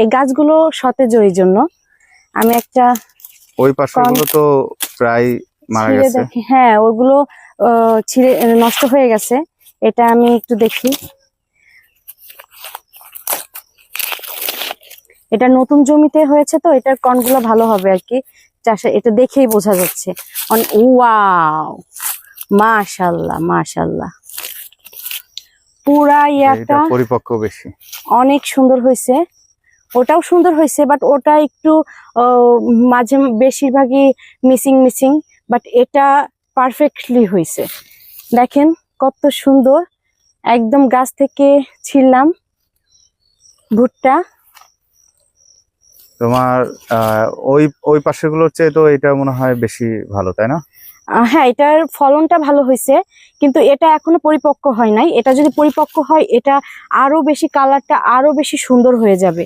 এই গাছগুলো সতেজ এই জন্য আমি একটা ওই পাশেগুলো তো প্রায় মারা ছিঁড়ে গেছে। দেখি, হ্যাঁ ওগুলো ছিঁড়ে নষ্ট হয়ে গেছে। এটা আমি একটু দেখি, এটা নতুন জমিতে হয়েছে তো এটার কণগুলো ভালো হবে আর কি চাষে, এটা দেখেই বোঝা যাচ্ছে। ওয়াও, মাশাআল্লাহ মাশাআল্লাহ, পুরা এটা ইয়াটা পরিপক্ক বেশি। অনেক সুন্দর হয়েছে। ওটাও সুন্দর হয়েছে, বাট ওটা একটু মাঝে বেশিরভাগই মিসিং মিসিং, বাট এটা পারফেক্টলি হয়েছে। দেখেন কত সুন্দর, একদম গাছ থেকে ছিঁড়লাম ভুট্টা। তোমার ওই ওই পাশেগুলোর চেয়ে তো এটা মনে হয় বেশি ভালো, তাই না? হ্যাঁ, এটার ফলনটা ভালো হয়েছে, কিন্তু এটা এখনো পরিপক্ক হয় নাই। এটা যদি পরিপক্ক হয় এটা আরো বেশি, কালারটা আরো বেশি সুন্দর হয়ে যাবে।